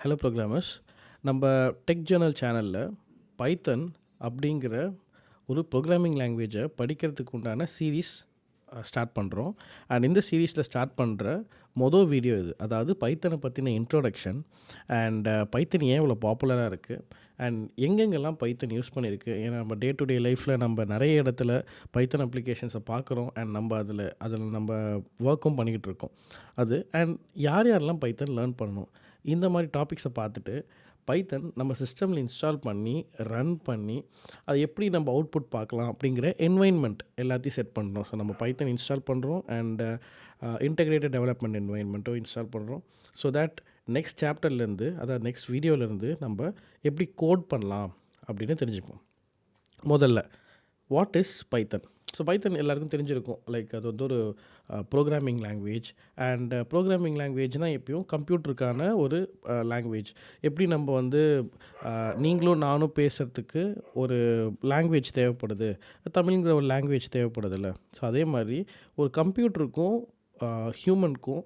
Hello programmers. நம்ம tech journal சேனலில் பைத்தன் அப்படிங்கிற ஒரு ப்ரோக்ராமிங் லாங்குவேஜை படிக்கிறதுக்கு உண்டான சீரீஸ் ஸ்டார்ட் பண்ணுறோம். அண்ட் இந்த சீரீஸில் ஸ்டார்ட் பண்ணுற மொதல் வீடியோ இது. அதாவது பைத்தனை பற்றின இன்ட்ரோடக்ஷன் அண்ட் பைத்தன் ஏன் இவ்வளோ பாப்புலராக இருக்குது அண்ட் எங்கெங்கெல்லாம் பைத்தன் யூஸ் பண்ணியிருக்கு. ஏன்னா நம்ம டே டு டே லைஃப்பில் நம்ம நிறைய இடத்துல பைத்தன் அப்ளிகேஷன்ஸை பார்க்குறோம் அண்ட் நம்ம அதில் நம்ம ஒர்க்கும் பண்ணிக்கிட்டு இருக்கோம். அது அண்ட் யார் யாரெல்லாம் பைத்தன் லேர்ன் பண்ணணும், இந்த மாதிரி டாபிக்ஸை பார்த்துட்டு பைத்தன் நம்ம சிஸ்டமில் இன்ஸ்டால் பண்ணி ரன் பண்ணி அது எப்படி நம்ம அவுட்புட் பார்க்கலாம் அப்படிங்கிற என்வைன்மெண்ட் எல்லாத்தையும் செட் பண்ணுறோம். ஸோ நம்ம பைத்தன் இன்ஸ்டால் பண்ணுறோம் அண்ட் இன்டெகிரேட்டட் டெவலப்மெண்ட் என்வைன்மெண்ட்டும் இன்ஸ்டால் பண்ணுறோம். ஸோ தட் நெக்ஸ்ட் சாப்டர்லேருந்து, அதாவது நெக்ஸ்ட் வீடியோலேருந்து நம்ம எப்படி கோட் பண்ணலாம் அப்படின்னு தெரிஞ்சுப்போம். முதல்ல வாட் இஸ் பைத்தன்? ஸோ பைத்தன் எல்லாருக்கும் தெரிஞ்சிருக்கும். லைக் அது வந்து ஒரு ப்ரோக்ராமிங் லாங்குவேஜ் அண்ட் ப்ரோக்ராமிங் லாங்குவேஜ்னால் எப்பயும் கம்ப்யூட்டருக்கான ஒரு லாங்குவேஜ். எப்படி நம்ம வந்து நீங்களும் நானும் பேசுகிறதுக்கு ஒரு லாங்குவேஜ் தேவைப்படுது, தமிழ்ங்கிற ஒரு லாங்குவேஜ் தேவைப்படுதில்ல. ஸோ அதே மாதிரி ஒரு கம்ப்யூட்டருக்கும் ஹியூமனுக்கும்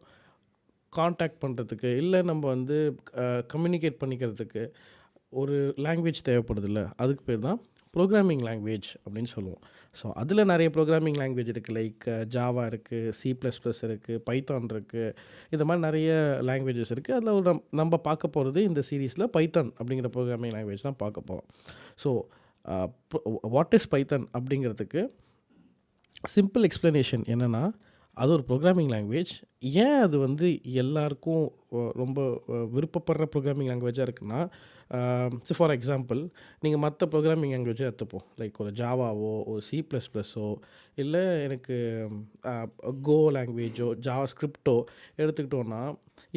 கான்டாக்ட் பண்ணுறதுக்கு, இல்லை நம்ம வந்து கம்யூனிகேட் பண்ணிக்கிறதுக்கு ஒரு லாங்குவேஜ் தேவைப்படுதில்ல. அதுக்கு பேர் தான் ப்ரோக்ராமிங் லாங்குவேஜ் அப்படின்னு சொல்லுவோம். ஸோ அதில் நிறைய ப்ரோக்ராமிங் லாங்குவேஜ் இருக்குது. லைக் ஜாவா இருக்குது, C++ இருக்குது, பைத்தான் இருக்குது. இந்த மாதிரி நிறைய லாங்குவேஜஸ் இருக்குது. அதில் ஒரு நம்ம பார்க்க போகிறது இந்த சீரீஸில் பைத்தான் அப்படிங்கிற ப்ரோக்ராமிங் லாங்குவேஜ் தான் பார்க்க போகிறோம். ஸோ வாட் இஸ் பைத்தன் அப்படிங்கிறதுக்கு சிம்பிள் எக்ஸ்ப்ளனேஷன் என்னென்னா, அது ஒரு ப்ரோக்ராமிங் லாங்குவேஜ். ஏன் அது வந்து எல்லாருக்கும் ரொம்ப விருப்பப்படுற ப்ரோக்ராமிங் லாங்குவேஜாக இருக்குன்னா, ஸோ ஃபார் எக்ஸாம்பிள் நீங்கள் மற்ற ப்ரோக்ராமிங் லாங்குவேஜை எடுத்துப்போம். லைக் ஒரு ஜாவாவோ, ஒரு C++ஓ, இல்லை எனக்கு கோ லாங்குவேஜோ, ஜாவா ஸ்கிரிப்டோ எடுத்துக்கிட்டோன்னா,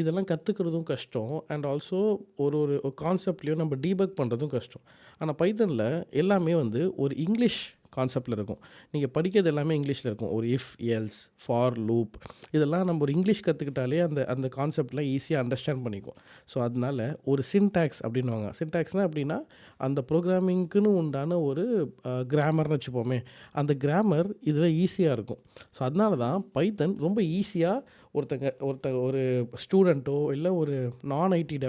இதெல்லாம் கற்றுக்கிறதும் கஷ்டம் அண்ட் ஆல்சோ ஒரு ஒரு கான்செப்ட்லேயும் நம்ம டீபக் பண்ணுறதும் கஷ்டம். ஆனால் பைத்தனில் எல்லாமே வந்து ஒரு இங்கிலீஷ் கான்செப்டில் இருக்கும். நீங்கள் படிக்கிறது எல்லாமே இங்கிலீஷில் இருக்கும். ஒரு இஃப், எல்ஸ், ஃபார், லூப், இதெல்லாம் நம்ம ஒரு இங்கிலீஷ் கற்றுக்கிட்டாலே அந்த கான்செப்ட்லாம் ஈஸியாக அண்டர்ஸ்டாண்ட் பண்ணிக்கும். ஸோ அதனால ஒரு சின்டாக்ஸ் அப்படின்னுவாங்க. சின்டாக்ஸ்னால் அப்படின்னா அந்த ப்ரோக்ராமிங்க்குன்னு உண்டான ஒரு கிராமர்னு வச்சுப்போமே, அந்த கிராமர் இதில் ஈஸியாக இருக்கும். ஸோ அதனால தான் பைத்தன் ரொம்ப ஈஸியாக ஒருத்தங்க ஒரு ஸ்டூடெண்ட்டோ இல்லை ஒரு நான் ஐடியில்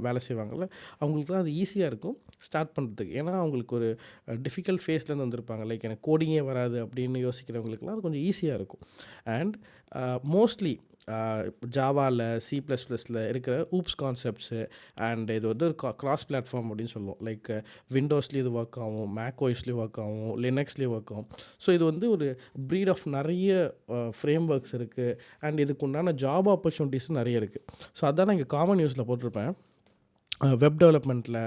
வேலை செய்வாங்கள்ல, அவங்களுக்குலாம் அது ஈஸியாக இருக்கும் ஸ்டார்ட் பண்ணுறதுக்கு. ஏன்னா அவங்களுக்கு ஒரு டிஃபிகல்ட் ஃபேஸ்லேருந்து வந்திருப்பாங்க. லைக் எனக்கு கோடிங்கே வராது அப்படின்னு யோசிக்கிறவங்களுக்குலாம் அது கொஞ்சம் ஈஸியாக இருக்கும். அண்ட் மோஸ்ட்லி ஜாவாவில், C++ல் இருக்கிற ஊப்ஸ் கான்செப்ட்ஸு அண்ட் இது வந்து ஒரு கிராஸ் பிளாட்ஃபார்ம் அப்படின்னு சொல்லுவோம். லைக் விண்டோஸ்லேயும் இது ஒர்க் ஆகும், மேக் ஓஎஸ்லேயும் ஒர்க் ஆகும், லினக்ஸ்லேயும் ஒர்க் ஆகும். ஸோ இது வந்து ஒரு ப்ரீட் ஆஃப் நிறைய ஃப்ரேம் ஒர்க்ஸ் இருக்குது அண்ட் இதுக்கு உண்டான ஜாப் ஆப்பர்ச்சுனிட்டிஸும் நிறைய இருக்குது. ஸோ அதான் நான் இங்கே காமன் நியூஸில் போட்டிருப்பேன். வெப் டெவலப்மெண்ட்டில்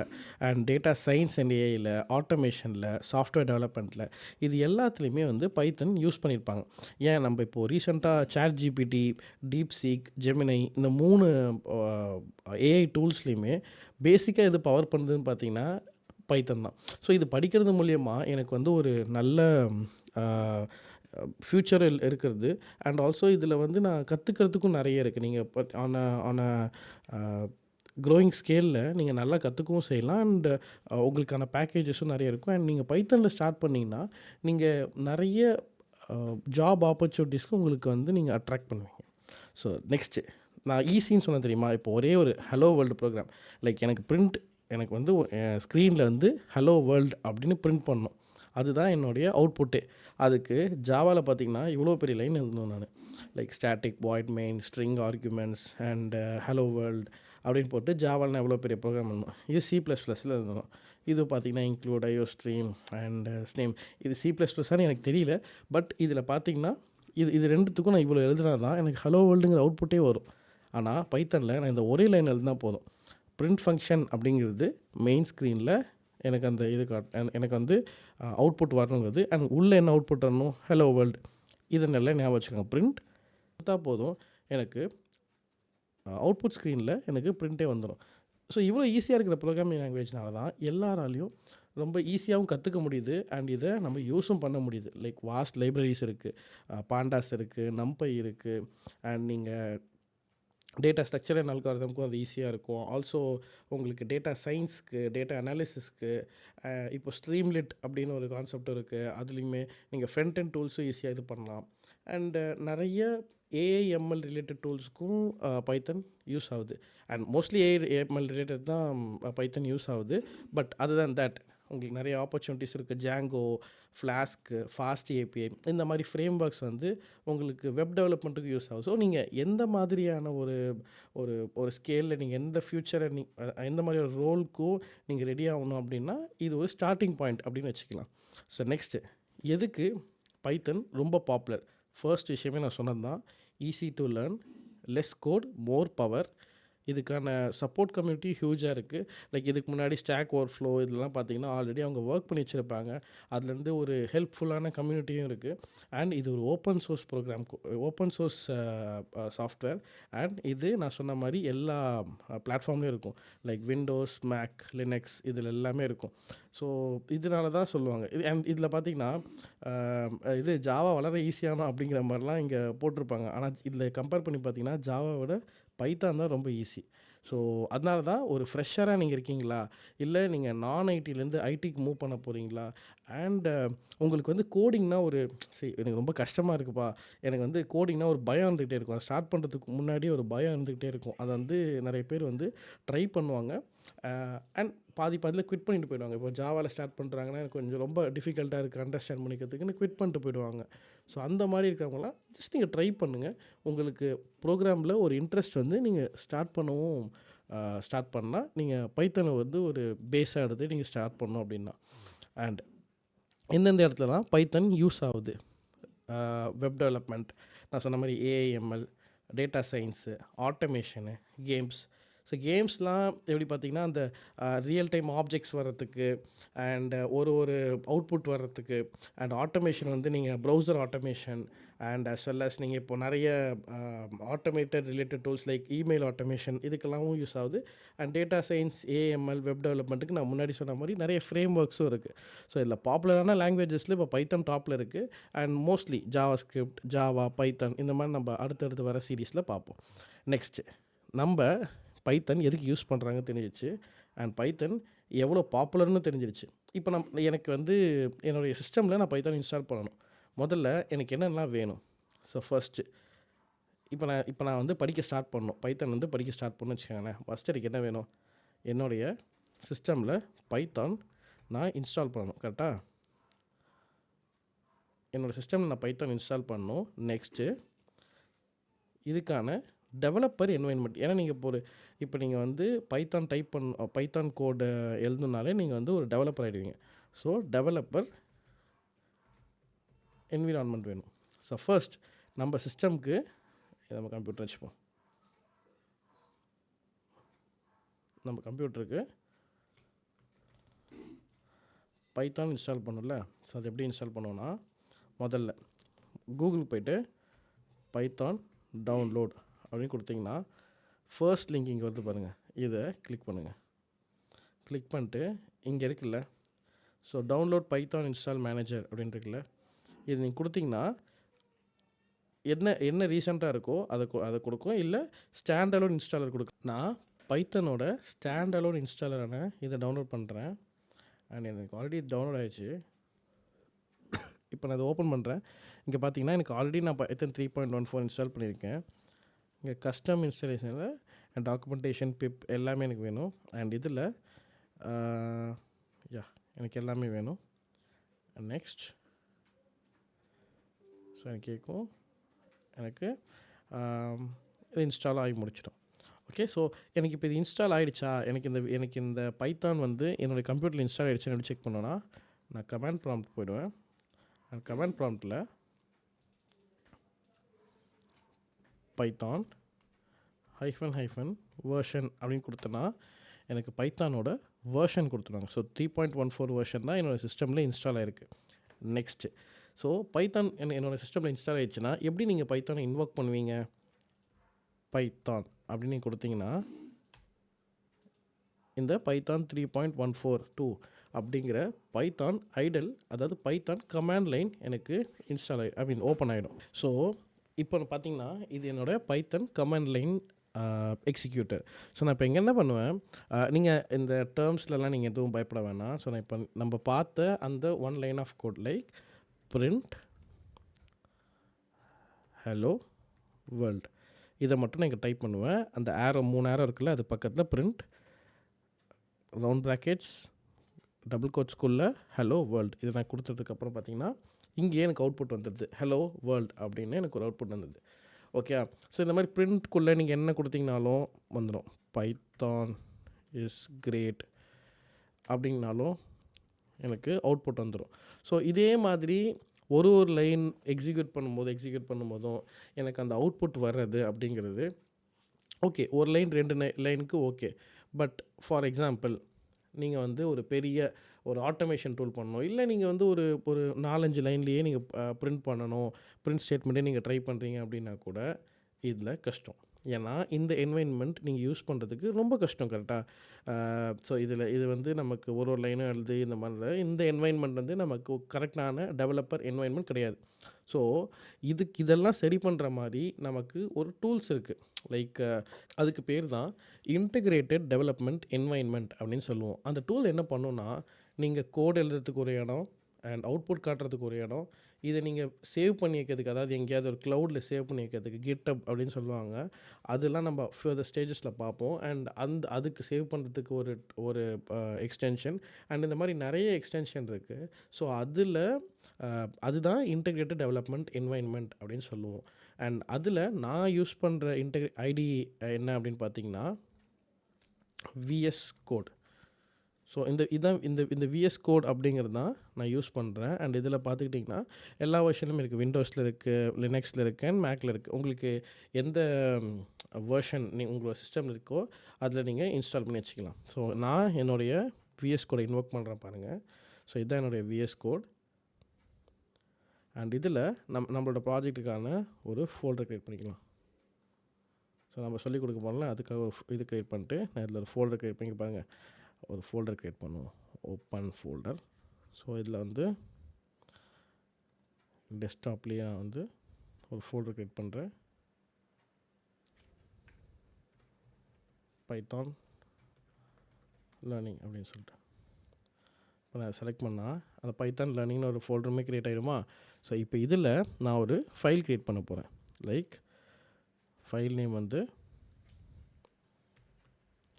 அண்ட் டேட்டா சயின்ஸ் அண்ட் ஏஐயில், ஆட்டோமேஷனில், சாஃப்ட்வேர் டெவலப்மெண்ட்டில், இது எல்லாத்துலேயுமே வந்து பைத்தன் யூஸ் பண்ணியிருப்பாங்க. ஏன் நம்ம இப்போது ரீசெண்டாக ChatGPT, DeepSeek, Gemini இந்த 3 ஏஐ டூல்ஸ்லேயுமே பேசிக்காக எது பவர் பண்ணுறதுன்னு பார்த்தீங்கன்னா பைத்தன் தான். ஸோ இது படிக்கிறது மூலயமா எனக்கு வந்து ஒரு நல்ல ஃப்யூச்சர் இருக்கிறது அண்ட் ஆல்சோ இதில் வந்து நான் கற்றுக்கிறதுக்கும் நிறைய இருக்குது. நீங்கள் ஆன க்ரோயிங் ஸ்கேலில் நீங்கள் நல்லா கற்றுக்கவும் செய்யலாம் அண்ட் உங்களுக்கான பேக்கேஜஸும் நிறைய இருக்கும். அண்ட் நீங்கள் பைத்தனில் ஸ்டார்ட் பண்ணிங்கன்னா நீங்கள் நிறைய ஜாப் ஆப்பர்ச்சுனிட்டிஸ்க்கு உங்களுக்கு வந்து நீங்கள் அட்ராக்ட் பண்ணுவீங்க. ஸோ நெக்ஸ்ட்டு நான் ஈஸின்னு சொன்ன தெரியுமா? இப்போ ஒரே ஒரு ஹலோ வேர்ல்டு ப்ரோக்ராம், லைக் எனக்கு வந்து ஸ்க்ரீனில் வந்து ஹலோ வேர்ல்டு அப்படின்னு பிரிண்ட் பண்ணணும். அதுதான் என்னுடைய அவுட்புட்டே. அதுக்கு ஜாவாவில் பார்த்திங்கன்னா இவ்வளோ பெரிய லைன் எழுதணும் நான். Like static void main string arguments and hello world அப்படின்னு போட்டு ஜாவால்னா எவ்வளோ பெரிய ப்ரோக்ராம் பண்ணணும். இது C++ல் எழுதணும். இது பார்த்திங்கன்னா இன்க்ளூட் ஐஓ ஸ்ட்ரீம் அண்ட் ஸ்னேம். இது C++ஆன்னு எனக்கு தெரியல. பட் இதில் பார்த்திங்கன்னா இது ரெண்டுத்துக்கும் நான் இவ்வளோ எழுதுனா தான் எனக்கு ஹலோ வேர்ல்டுங்கிற அவுட்புட்டே வரும். ஆனால் பைத்தனில் நான் இந்த ஒரே லைன் எழுதுனா போதும். பிரிண்ட் ஃபங்க்ஷன் அப்படிங்கிறது மெயின் ஸ்க்ரீனில் எனக்கு அந்த எனக்கு வந்து அவுட்புட் வரணுங்கிறது அண்ட் உள்ளே என்ன அவுட்புட் வரணும், ஹலோ வேர்ல்டு. இதை நல்லா ஞாபகம் வச்சுக்கோங்க. பிரிண்ட் கொடுத்தா போதும், எனக்கு அவுட்புட் ஸ்க்ரீனில் எனக்கு பிரிண்ட்டே வந்துடும். ஸோ இவ்வளோ ஈஸியாக இருக்கிற ப்ரோக்ராமிங் லாங்குவேஜ்னால தான் எல்லாராலையும் ரொம்ப ஈஸியாகவும் கற்றுக்க முடியுது அண்ட் இதை நம்ம யூஸும் பண்ண முடியுது. லைக் வாஸ்ட் லைப்ரரிஸ் இருக்குது, பாண்டாஸ் இருக்குது, நம்பை இருக்குது அண்ட் நீங்கள் டேட்டா ஸ்ட்ரக்சர் அண்ட் அல்காரிதம்க்கும் அது ஈஸியாக இருக்கும். ஆல்சோ உங்களுக்கு டேட்டா சயின்ஸ்க்கு, டேட்டா அனாலிசிஸ்க்கு இப்போ ஸ்ட்ரீம்லிட் அப்படின்னு ஒரு கான்செப்ட் இருக்குது. அதுலேயுமே நீங்கள் ஃப்ரண்ட் அண்ட் டூல்ஸும் ஈஸியாக இது பண்ணலாம். அண்ட் நிறைய ஏஐஎம்எல் ரிலேட்டட் டூல்ஸ்க்கும் பைத்தன் யூஸ் ஆகுது. அண்ட் மோஸ்ட்லி ஏஐஎம்எல் ரிலேட்டட் தான் பைத்தன் யூஸ் ஆகுது. பட் அதர் தேன் தட் உங்களுக்கு நிறைய ஆப்பர்ச்சுனிட்டிஸ் இருக்குது. ஜாங்கோ, ஃப்ளாஸ்க்கு, ஃபாஸ்ட் ஏபிஐ இந்த மாதிரி ஃப்ரேம் ஒர்க்ஸ் வந்து உங்களுக்கு வெப் டெவலப்மெண்ட்டுக்கு யூஸ் ஆகும். ஸோ நீங்கள் எந்த மாதிரியான ஒரு ஒரு ஒரு ஸ்கேலில் நீங்கள் எந்த ஃப்யூச்சரை எந்த மாதிரி ஒரு ரோலுக்கும் நீங்கள் ரெடி ஆகணும் அப்படின்னா இது ஒரு ஸ்டார்டிங் பாயிண்ட் அப்படின்னு வச்சுக்கலாம். ஸோ நெக்ஸ்ட்டு எதுக்கு பைத்தன் ரொம்ப பாப்புலர்? ஃபர்ஸ்ட் விஷயமே நான் சொன்னது தான், easy to learn, less code, more power. இதுக்கான சப்போர்ட் கம்யூனிட்டி ஹியூஜாக இருக்குது. லைக் இதுக்கு முன்னாடி ஸ்டாக் ஓவர்ஃப்ளோ இதெல்லாம் பார்த்தீங்கன்னா ஆல்ரெடி அவங்க ஒர்க் பண்ணி வச்சுருப்பாங்க. அதுலேருந்து ஒரு ஹெல்ப்ஃபுல்லான கம்யூனிட்டியும் இருக்குது. அண்ட் இது ஒரு open source program, open source software. And இது நான் சொன்ன மாதிரி எல்லா பிளாட்ஃபார்ம்லேயும் இருக்கும். லைக் விண்டோஸ், மேக், லினக்ஸ் இதில் எல்லாமே இருக்கும். ஸோ இதனால தான் சொல்லுவாங்க இது. அண்ட் இதில் பார்த்தீங்கன்னா இது ஜாவா வளர ஈஸியானோ அப்படிங்கிற மாதிரிலாம் இங்கே போட்டிருப்பாங்க. ஆனால் இதில் கம்பேர் பண்ணி பார்த்தீங்கன்னா ஜாவாவோட பைத்தான் தான் ரொம்ப ஈஸி. ஸோ அதனால தான் ஒரு ஃப்ரெஷராக நீங்கள் இருக்கீங்களா, இல்லை நீங்கள் நான் ஐடிலேருந்து ஐடிக்கு மூவ் பண்ண போகிறீங்களா, அண்ட் உங்களுக்கு வந்து கோடிங்னா ஒரு சரி எனக்கு ரொம்ப கஷ்டமாக இருக்குப்பா, எனக்கு வந்து கோடிங்னா ஒரு பயம் இருந்துகிட்டே இருக்கும், அதை ஸ்டார்ட் பண்ணுறதுக்கு முன்னாடி ஒரு பயம் இருந்துக்கிட்டே இருக்கும். அதை வந்து நிறைய பேர் வந்து ட்ரை பண்ணுவாங்க. அண்ட் பாதியில் குவிட் பண்ணிட்டு போயிடுவாங்க. இப்போ ஜாவாவில் ஸ்டார்ட் பண்ணுறாங்கன்னா எனக்கு கொஞ்சம் ரொம்ப டிஃபிகல்ட்டாக இருக்குது அண்டர்ஸ்டாண்ட் பண்ணிக்கிறதுக்குன்னு குவிட் பண்ணிட்டு போயிடுவாங்க. ஸோ அந்த மாதிரி இருக்கிறவங்களாம் ஜஸ்ட் நீங்கள் ட்ரை பண்ணுங்கள். உங்களுக்கு ப்ரோக்ராமில் ஒரு இன்ட்ரெஸ்ட் வந்து நீங்கள் ஸ்டார்ட் பண்ணால் நீங்கள் பைத்தனை வந்து ஒரு பேஸாக எடுத்து நீங்கள் ஸ்டார்ட் பண்ணணும் அப்படின்னா. அண்ட் எந்தெந்த இடத்துலலாம் பைத்தன் யூஸ் ஆகுது? வெப் டெவலப்மெண்ட், நான் சொன்ன மாதிரி AIML, data science, automation, games. So கேம்ஸ்லாம் எப்படி பார்த்திங்கன்னா அந்த ரியல் டைம் ஆப்ஜெக்ட்ஸ் வர்றதுக்கு அண்ட் ஒரு அவுட்புட் வர்றதுக்கு, அண்ட் ஆட்டோமேஷன் வந்து நீங்கள் browser automation and as well as நீங்கள் இப்போ நிறைய automated related tools like email automation இதுக்கெல்லாமும் யூஸ் ஆகுது. And data science, AML, web டெவலப்மெண்ட்டுக்கு நான் முன்னாடி சொன்ன மாதிரி நிறைய ஃப்ரேம் ஒர்க்ஸும் இருக்குது. ஸோ இதில் பாப்புலரான லாங்குவேஜஸில் இப்போ பைத்தன் டாப்பில் இருக்குது. And mostly JavaScript, Java, Python இந்த மாதிரி நம்ம அடுத்தடுத்து வர சீரீஸில் பார்ப்போம். நெக்ஸ்ட்டு நம்ம பைத்தன் எதுக்கு யூஸ் பண்ணுறாங்க தெரிஞ்சிச்சு. அண்ட் பைத்தன் எவ்வளோ பாப்புலர்னு தெரிஞ்சிருச்சு. இப்போ எனக்கு வந்து என்னுடைய சிஸ்டமில் நான் பைத்தன் இன்ஸ்டால் பண்ணணும். முதல்ல எனக்கு என்னென்னலாம் வேணும்? ஸோ ஃபர்ஸ்ட்டு இப்போ நான் வந்து படிக்க ஸ்டார்ட் பண்ணணும், பைத்தன் வந்து படிக்க ஸ்டார்ட் பண்ணணும்னு வச்சுக்கோங்களேன். ஃபஸ்ட்டு எனக்கு என்ன வேணும்? என்னுடைய சிஸ்டமில் பைத்தான் நான் இன்ஸ்டால் பண்ணணும். கரெக்டாக என்னோடய சிஸ்டமில் நான் பைத்தான் இன்ஸ்டால் பண்ணணும். நெக்ஸ்ட்டு இதுக்கான டெவலப்பர் என்வைன்மெண்ட். ஏன்னா நீங்கள் இப்போ நீங்கள் வந்து பைத்தான் கோடு எழுதுனாலே நீங்கள் வந்து ஒரு டெவலப்பர் ஆகிடுவீங்க. ஸோ டெவலப்பர் என்விரான்மெண்ட் வேணும். ஸோ ஃபர்ஸ்ட் நம்ம சிஸ்டம்க்கு நம்ம கம்ப்யூட்டர் வச்சுப்போம். நம்ம கம்ப்யூட்டருக்கு பைத்தான் இன்ஸ்டால் பண்ணல. ஸோ அது எப்படி இன்ஸ்டால் பண்ணோன்னா, முதல்ல கூகுள் போய்ட்டு பைத்தான் டவுன்லோட் அப்படின்னு கொடுத்தீங்கன்னா ஃபர்ஸ்ட் லிங்க் இங்கே வருது பாருங்கள், இதை கிளிக் பண்ணுங்கள். கிளிக் பண்ணிட்டு இங்கே இருக்குல்ல, so download Python install manager அப்படின்னு இருக்குல்ல, இது நீங்கள் கொடுத்தீங்கன்னா என்ன ரீசெண்டாக இருக்கோ அதை கொடுக்கும், இல்லை ஸ்டாண்டலோன் இன்ஸ்டாலர் கொடுக்கும். நான் பைத்தனோட ஸ்டாண்டலோன் இன்ஸ்டாலரான இதை டவுன்லோட் பண்ணுறேன். அண்ட் எனக்கு ஆல்ரெடி டவுன்லோட் ஆகிடுச்சு. இப்போ நான் அதை ஓப்பன் பண்ணுறேன். இங்கே பார்த்தீங்கன்னா எனக்கு ஆல்ரெடி நான் பைத்தன் 3.14 இன்ஸ்டால் பண்ணியிருக்கேன். இங்கே கஸ்டம் இன்ஸ்டாலேஷனில் டாக்குமெண்டேஷன், பிப் எல்லாமே எனக்கு வேணும். அண்ட் இதில் எனக்கு எல்லாமே வேணும். நெக்ஸ்ட் ஸோ எனக்கு கேட்கும், எனக்கு இது இன்ஸ்டால் ஆகி முடிச்சிடும். ஓகே, ஸோ எனக்கு இப்போ இது இன்ஸ்டால் ஆகிடுச்சா, எனக்கு இந்த பைத்தான் வந்து என்னுடைய கம்ப்யூட்டரில் இன்ஸ்டால் ஆகிடுச்சுன்னு எப்படி செக் பண்ணோன்னா, நான் கமாண்ட் ப்ராம்ப்ட் போயிடுவேன். அண்ட் கமாண்ட் ப்ராம்ப்டில் பைத்தான் -" வெர்ஷன் அப்படின்னு கொடுத்தனா எனக்கு பைத்தானோட வேர்ஷன் கொடுத்துருவாங்க. ஸோ 3.14 வெர்ஷன் தான் என்னோடய சிஸ்டமில் இன்ஸ்டால் ஆகிருக்கு. நெக்ஸ்ட்டு ஸோ பைத்தான் என்னோடய சிஸ்டமில் இன்ஸ்டால் ஆகிடுச்சுன்னா எப்படி நீங்கள் பைத்தானை இன்வோக் பண்ணுவீங்க? பைத்தான் அப்படின்னு நீங்கள் கொடுத்தீங்கன்னா இந்த பைத்தான் 3.142 அப்படிங்கிற பைத்தான் ஐடல், அதாவது பைத்தான் கமாண்ட் லைன் எனக்கு ஓப்பன் ஆகிடும். ஸோ இப்போ பார்த்தீங்கன்னா இது என்னோடய Python command line executor. So நான் இப்போ இங்கே என்ன பண்ணுவேன், நீங்கள் இந்த டேர்ம்ஸ்லலாம் நீங்கள் எதுவும் பயப்பட வேணாம். ஸோ நான் இப்போ நம்ம பார்த்த அந்த one line of code like print hello world. இதை மட்டும் நான் இங்கே டைப் பண்ணுவேன். அந்த ஏரோ 3 ஏரோ இருக்குல்ல, அது பக்கத்தில் பிரிண்ட் ரவுண்ட் ப்ராக்கெட்ஸ் டபுள் கோட்ஸ்குள்ளே ஹலோ வேர்ல்ட். இதை நான் கொடுத்ததுக்கப்புறம் பார்த்தீங்கன்னா இங்கேயே எனக்கு அவுட்புட் வந்துடுது. ஹலோ வேர்ல்ட் அப்படின்னு எனக்கு ஒரு அவுட்புட் வந்தது. ஓகே. ஸோ இந்த மாதிரி பிரிண்ட்குள்ளே நீங்கள் என்ன கொடுத்தீங்கனாலும் வந்துடும். பைத்தான் இஸ் கிரேட் அப்படிங்கனாலும் எனக்கு அவுட்புட் வந்துடும். ஸோ இதே மாதிரி ஒரு லைன் எக்ஸிக்யூட் பண்ணும்போதும் எனக்கு அந்த அவுட்புட் வர்றது அப்படிங்கிறது ஓகே. ஒரு லைன் 2 லைனுக்கு ஓகே. பட் ஃபார் எக்ஸாம்பிள் நீங்கள் வந்து ஒரு பெரிய ஒரு ஆட்டோமேஷன் டூல் பண்ணணும், இல்லை நீங்கள் வந்து ஒரு 4-5 லைன்லேயே நீங்கள் பிரிண்ட் பண்ணணும், பிரிண்ட் ஸ்டேட்மெண்ட்டே நீங்கள் ட்ரை பண்ணுறீங்க அப்படின்னா கூட இதில் கஷ்டம். ஏன்னா இந்த என்வைன்மெண்ட் நீங்கள் யூஸ் பண்ணுறதுக்கு ரொம்ப கஷ்டம். கரெக்டாக. ஸோ இது வந்து நமக்கு ஒரு லைனும் எழுது இந்த மாதிரி இந்த என்வைன்மெண்ட் வந்து நமக்கு கரெக்டான டெவலப்பர் என்வைன்மெண்ட் கிடையாது. ஸோ இதெல்லாம் சரி பண்ணுற மாதிரி நமக்கு ஒரு டூல்ஸ் இருக்குது. லைக் அதுக்கு பேர் தான் இன்டகிரேட்டட் டெவலப்மெண்ட் என்வைன்மெண்ட் அப்படின்னு சொல்லுவோம். அந்த டூல் என்ன பண்ணுன்னா, நீங்கள் கோட் எழுதுறதுக்கு ஒரு இடம் அண்ட் அவுட்புட் காட்டுறதுக்கு ஒரு இடம், இதை நீங்கள் சேவ் பண்ணி வைக்கிறதுக்கு, அதாவது எங்கேயாவது ஒரு க்ளவுடில் சேவ் பண்ணி வைக்கிறதுக்கு கிட்டப் அப்படின்னு சொல்லுவாங்க. அதெல்லாம் நம்ம ஃபர்தர் ஸ்டேஜஸில் பார்ப்போம். அண்ட் அதுக்கு சேவ் பண்ணுறதுக்கு ஒரு எக்ஸ்டென்ஷன் அண்ட் இந்த மாதிரி நிறைய எக்ஸ்டென்ஷன் இருக்குது. ஸோ அதுதான் இன்டகிரேட்டட் டெவலப்மெண்ட் என்வைன்மெண்ட் அப்படின்னு சொல்லுவோம். அண்ட் அதில் நான் யூஸ் பண்ணுற ஐடி என்ன அப்படின்னு பார்த்தீங்கன்னா விஎஸ் கோட். ஸோ இந்த விஎஸ் கோட் அப்படிங்கிறது தான் நான் யூஸ் பண்ணுறேன். அண்ட் இதில் பார்த்துக்கிட்டிங்கன்னா எல்லா வெர்ஷனும் இருக்குது. விண்டோஸில் இருக்குது, லினக்ஸில் இருக்குது அண்ட் மேக்கில் இருக்குது. உங்களுக்கு எந்த வெர்ஷன் உங்களோட சிஸ்டமில் இருக்கோ அதில் நீங்கள் இன்ஸ்டால் பண்ணி வச்சுக்கலாம். ஸோ நான் என்னுடைய விஎஸ் கோடை இன்வோக் பண்ணுறேன் பாருங்கள். ஸோ இதுதான் என்னுடைய விஎஸ் கோட். அண்ட் இதில் நம்மளோட ப்ராஜெக்ட்டுக்கான ஒரு ஃபோல்டர் க்ரியேட் பண்ணிக்கலாம். ஸோ நம்ம சொல்லிக் கொடுக்க போகிறோம்ல, அதுக்காக இது க்ரியேட் பண்ணிட்டு நான் இதில் ஒரு ஃபோல்டர் க்ரியேட் பண்ணி பாருங்கள். ஒரு ஃபோல்டர் க்ரியேட் பண்ணுவோம். Open folder. ஸோ இதில் வந்து டெஸ்க்டாப்லேயே நான் வந்து ஒரு ஃபோல்டர் க்ரியேட் பண்ணுறேன். பைத்தான் லேர்னிங் அப்படின்னு சொல்லிட்டு இப்போ நான் செலக்ட் பண்ணால் அந்த பைத்தான் லேர்னிங்னு ஒரு ஃபோல்டருமே க்ரியேட் ஆகிடுமா. ஸோ இப்போ இதில் நான் ஒரு ஃபைல் க்ரியேட் பண்ண போகிறேன். லைக் ஃபைல் நேம் வந்து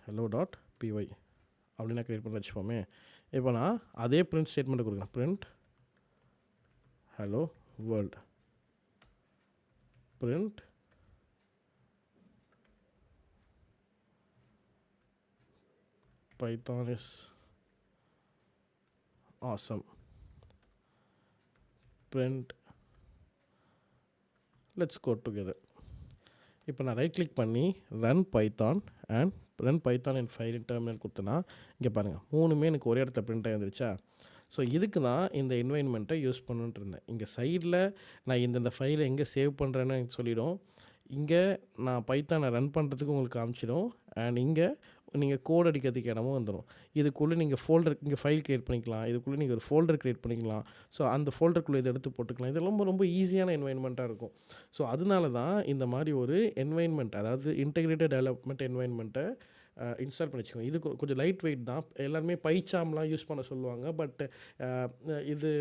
hello.py அப்படின்னு நான் க்ரியேட் பண்ணி வச்சுப்போமே. இப்போ நான் அதே பிரிண்ட் ஸ்டேட்மெண்ட்டை கொடுக்குறேன். Print hello world. Print Python is awesome. Print let's code together. இப்போ நான் ரைட் கிளிக் பண்ணி run Python and run Python and file in terminal கொடுத்தேன்னா இங்கே பாருங்கள் 3மே எனக்கு ஒரே இடத்துல பிரிண்ட் ஆகி வந்துருச்சா. ஸோ இதுக்கு தான் இந்த என்வைன்மெண்ட்டை யூஸ் பண்ணுன்ட்டு இருந்தேன். இங்கே சைடில் நான் இந்த ஃபைலை எங்கே சேவ் பண்ணுறேன்னு எனக்கு சொல்லிடும். இங்கே நான் பைத்தானை ரன் பண்ணுறதுக்கு உங்களுக்கு காமிச்சிடும். அண்ட் இங்கே நீங்கள் கோட் அடிக்கிறதுக்கு இடமும் வந்துடும். இதுக்குள்ளே நீங்கள் ஃபோல்டர் இங்கே ஃபைல் க்ரியேட் பண்ணிக்கலாம். இதுக்குள்ளே நீங்கள் ஒரு ஃபோல்டர் க்ரியேட் பண்ணிக்கலாம். ஸோ அந்த ஃபோல்டருக்குள்ளே இதை எடுத்து போட்டுக்கலாம். இது ரொம்ப ரொம்ப ஈஸியான என்வைன்மெண்ட்டாக இருக்கும். ஸோ அதனால தான் இந்த மாதிரி ஒரு என்வைன்மெண்ட், அதாவது இன்டகிரேட்டட் டெவலப்மெண்ட் என்வைன்மெண்ட்டை இன்ஸ்டால் பண்ணி வச்சுக்கோங்க. இது கொஞ்சம் லைட் வெயிட் தான். எல்லாருமே பைச்சாம்லாம் யூஸ் பண்ண சொல்லுவாங்க. பட் இது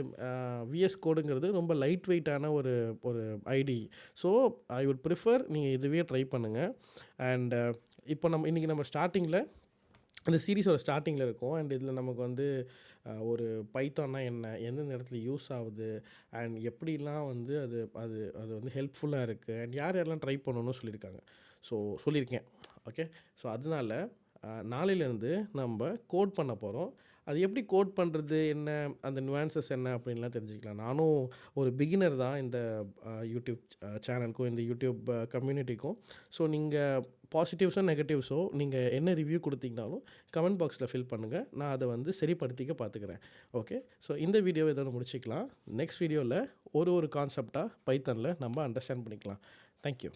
விஎஸ் கோடுங்கிறது ரொம்ப லைட் வெயிட்டான ஒரு IDE. So I would prefer நீங்கள் இதுவே ட்ரை பண்ணுங்கள். அண்ட் இப்போ இன்றைக்கி நம்ம ஸ்டார்டிங்கில் இந்த சீரீஸோட ஸ்டார்டிங்கில் இருக்கும். அண்ட் இதில் நமக்கு வந்து ஒரு பைத்தான்னா என்ன, எந்தெந்த இடத்துல யூஸ் ஆகுது அண்ட் எப்படிலாம் வந்து அது அது அது வந்து ஹெல்ப்ஃபுல்லாக இருக்குது அண்ட் யாரெல்லாம் ட்ரை பண்ணணும்னு சொல்லியிருக்கேன். ஓகே. ஸோ அதனால் நாளையிலேருந்து நம்ம கோட் பண்ண போகிறோம். அது எப்படி கோட் பண்ணுறது, என்ன அந்த நுவான்சஸ் என்ன அப்படின்லாம் தெரிஞ்சுக்கலாம். நானும் ஒரு பிகினர் தான் இந்த யூடியூப் சேனலுக்கும் இந்த யூடியூப் கம்யூனிட்டிக்கும். ஸோ நீங்கள் பாசிட்டிவ்ஸோ நெகட்டிவ்ஸோ நீங்கள் என்ன ரிவ்யூ கொடுத்தீங்கனாலும் கமெண்ட் பாக்ஸில் ஃபில் பண்ணுங்கள். நான் அதை வந்து சரிப்படுத்திக்க பார்த்துக்கிறேன். ஓகே. ஸோ இந்த வீடியோவை இதோட முடிச்சிக்கலாம். நெக்ஸ்ட் வீடியோவில் ஒரு கான்செப்டாக பைத்தானில் நம்ம அண்டர்ஸ்டாண்ட் பண்ணிக்கலாம். தேங்க்யூ.